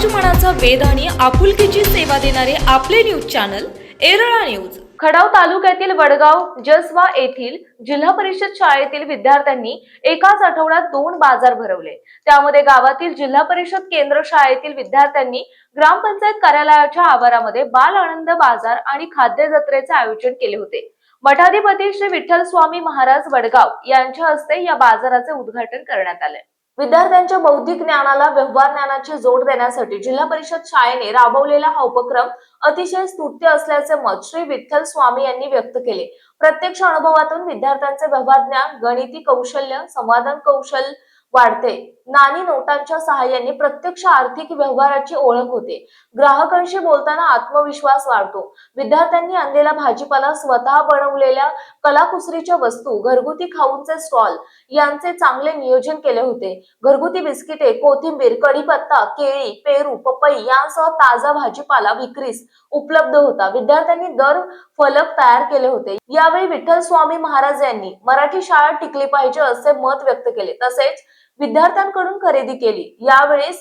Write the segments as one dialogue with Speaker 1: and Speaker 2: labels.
Speaker 1: मनाचा वेध आणि आपुलकीची सेवा देणारे आपले न्यूज चॅनल एरळा न्यूज। खडाव तालुक्यातील वडगाव जसवा येथील जिल्हा परिषद शाळेतील विद्यार्थ्यांनी एकाच आठवड्यात 2 बाजार भरवले। त्यामध्ये गावातील जिल्हा परिषद केंद्र शाळेतील विद्यार्थ्यांनी ग्रामपंचायत कार्यालयाच्या आवारामध्ये बाल आनंद बाजार आणि खाद्य जत्रेचे आयोजन केले होते। मठाधिपती श्री विठ्ठल स्वामी महाराज वडगाव यांच्या हस्ते या बाजाराचे उद्घाटन करण्यात आले। विद्यार्थ्यांच्या बौद्धिक ज्ञानाला व्यवहार ज्ञानाची जोड देण्यासाठी जिल्हा परिषद शाळेने राबवलेला हा उपक्रम अतिशय स्तुत्य असल्याचे मत श्री विठ्ठल स्वामी यांनी व्यक्त केले। प्रत्यक्ष अनुभवातून विद्यार्थ्यांचे व्यवहार ज्ञान, गणिती कौशल्य, संवादन कौशल्य वाढते। नाणी नोटांच्या सहाय्याने प्रत्यक्ष आर्थिक व्यवहाराची ओळख होते। ग्राहकांशी बोलताना आत्मविश्वास वाढतो। विद्यार्थ्यांनी आणलेला भाजीपाला, स्वतः बनवलेल्या कलाकुसरीच्या वस्तू, घरगुती खाऊंचे स्टॉल यांचे चांगले नियोजन केले होते। घरगुती बिस्किटे, कोथिंबीर, कढीपत्ता, केळी, पेरू, पपई यांसह ताजा भाजीपाला विक्रीस उपलब्ध होता। विद्यार्थ्यांनी दर फलक तयार केले होते। यावेळी विठ्ठल स्वामी महाराज यांनी मराठी शाळा टिकली पाहिजे असे मत व्यक्त केले। तसेच विद्यार्थ्यांकडून खरेदी केली। यावेळेस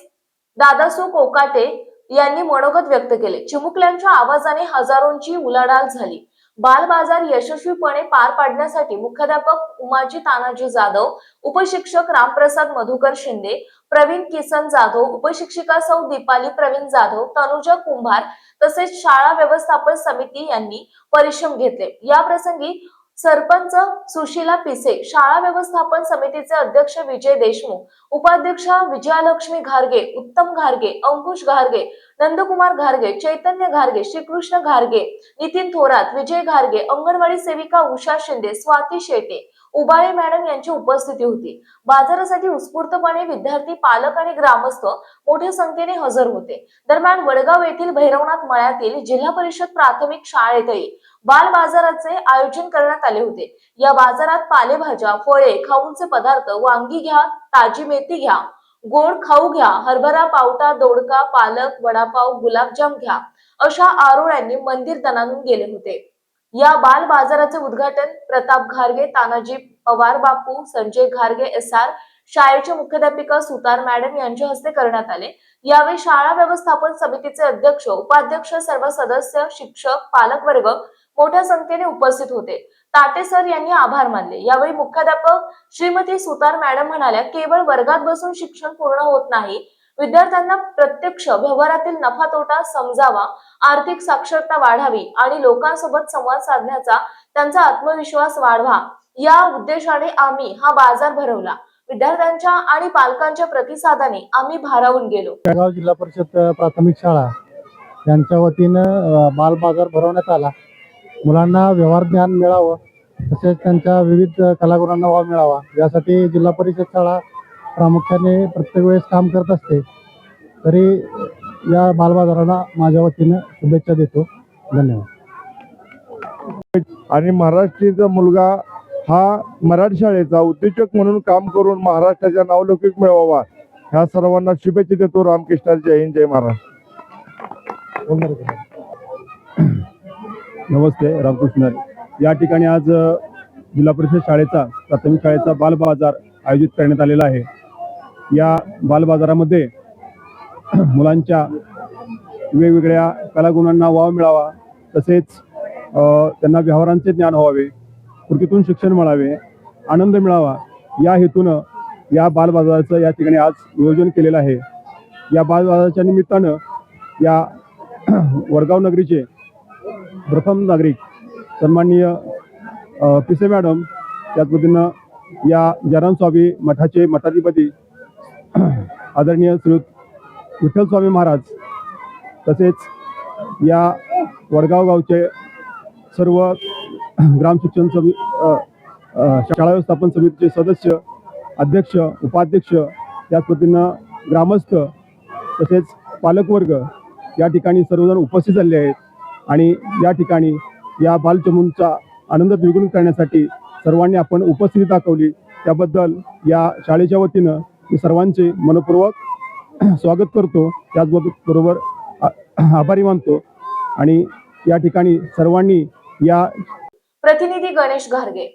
Speaker 1: दादासू कोकाटे यांनी मनोगत व्यक्त केले। चिमुकल्यांच्या आवाजाने हजारोंची उलाढाल झाली। बाल बाजार यशस्वीपणे पार पाडण्यासाठी मुख्याध्यापक उमाजी तानाजी जाधव, उपशिक्षक रामप्रसाद मधुकर शिंदे, प्रवीण किसन जाधव, उपशिक्षिका सौ दीपाली प्रवीण जाधव, तनुजा कुंभार तसेच शाळा व्यवस्थापन समिती यांनी परिश्रम घेतले। या प्रसंगी सरपंच सुशीला पिसे, शाळा व्यवस्थापन समितीचे अध्यक्ष विजय देशमुख, उपाध्यक्षा विजयालक्ष्मी घारगे, उत्तम घारगे, अंकुश घारगे, नंदकुमार घारगे, चैतन्य घारगे, श्रीकृष्ण घारगे, नितीन थोरात, विजय घारगे, अंगणवाडी सेविका उषा शिंदे, स्वाती शेटे, उबाळे मॅडम यांची उपस्थिती होती। बाजारासाठी उत्स्फूर्तपणे विद्यार्थी, पालक आणि ग्रामस्थ मोठ्या संख्येने हजर होते। दरम्यान वडगाव येथील भैरवनाथ मळ्यातील जिल्हा परिषद प्राथमिक शाळेतही बाल बाजाराचे आयोजन करण्यात आले होते। या बाजारात पालेभाज्या, फळे, खाऊंचे पदार्थ, वांगी घ्या, ताजी मेथी घ्या, गोड खाऊ घ्या, हरभरा पावटा, दोडका, पालक, वडापाव, गुलाबजाम घ्या अशा आरोळ्यांनी मंदिर दणाणून गेले होते। या बाल बाजाराचे उद्घाटन प्रताप घारगे, तानाजी पवार बापू, संजय घारगे SR, शाळेचे मुख्याध्यापिका सुतार मॅडम यांच्या हस्ते करण्यात आले। यावेळी शाळा व्यवस्थापन समितीचे अध्यक्ष, उपाध्यक्ष, सर्व सदस्य, शिक्षक, पालक वर्ग मोठ्या संख्येने उपस्थित होते। ताटे सर यांनी आभार मानले। यावेळी मुख्याध्यापक श्रीमती सुतार मॅडम म्हणाल्या, केवळ वर्गात बसून शिक्षण पूर्ण होत नाही, विद्यार्थ्यांना प्रत्यक्ष व्यवहारातील नफा तोटा समजावा, आर्थिक साक्षरता वाढावी आणि लोकांसोबत संवाद साधण्याचा त्यांचा आत्मविश्वास वाढवा या उद्देशाने आम्ही हा बाजार भरवला। विद्यार्थ्यांच्या आणि पालकांच्या प्रतिसादाने आम्ही भारावून गेलो।
Speaker 2: वडगाव जिल्हा परिषद प्राथमिक शाळा यांच्या वतीनं बाल बाजार भरवण्यात आला। मुलांना व्यवहार ज्ञान मिळावं, तसेच त्यांच्या विविध कलागुणांना वाव मिळावा यासाठी जिल्हा परिषद शाळा प्रामुख्याने प्रत्येक वेळेस काम करत असते। तरी या बाल बाजाराला माझ्या वतीनं शुभेच्छा देतो। धन्यवाद।
Speaker 3: आणि महाराष्ट्रीचा मुलगा हा मराठी शाळेचा उद्योजक म्हणून काम करून महाराष्ट्राचा नावलौकिक मिळवावा ह्या सर्वांना शुभेच्छा देतो। रामकृष्ण, जय हिंद, जय महाराष्ट्र।
Speaker 4: नमस्ते, रामकृष्ण। या ठिकाणी आज जिल्हा परिषद शाळेचा प्राथमिक शाळेचा बाल बाजार आयोजित करण्यात आलेला आहे। या बाल बाजारामध्ये मुलांच्या वेगवेगळ्या कलागुणांना वाव मिळावा, तसेच त्यांना व्यवहारांचे ज्ञान व्हावे, कृतीतून शिक्षण मिळावे, आनंद मिळावा या हेतूनं या बाल बाजाराचं या ठिकाणी आज नियोजन केलेलं आहे। या बाल बाजाराच्या निमित्तानं या वडगाव नगरीचे प्रथम नागरिक सन्माननीय पिसे मॅडम, त्याच पद्धतीनं या जयराम स्वामी मठाचे मठाधिपती आदरणीय श्री विठ्ठल स्वामी महाराज, तसेच या वडगाव गावचे सर्व ग्राम शिक्षण शाळा व्यवस्थापन समितीचे सदस्य, अध्यक्ष, उपाध्यक्ष, त्याच पद्धतीनं ग्रामस्थ तसेच पालकवर्ग या ठिकाणी सर्वजण उपस्थित झाले आहेत। आणि या ठिकाणी या बालचमूंचा आनंद द्विगुणित करण्यासाठी सर्वांनी आपण उपस्थिती दाखवली, त्याबद्दल या शाळेच्या वतीनं मी सर्वांचे मनपूर्वक स्वागत करतो, त्याचबरोबर आभारी मानतो। आणि या ठिकाणी सर्वांनी या
Speaker 1: प्रतिनिधी गणेश घारगे।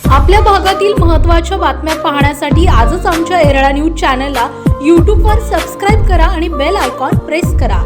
Speaker 5: आपल्या भागातील महत्त्वाच्या बातम्या पाहण्यासाठी आजच आमच्या एरळा न्यूज चॅनलला यूट्यूबवर सबस्क्राईब करा आणि बेल आयकॉन प्रेस करा.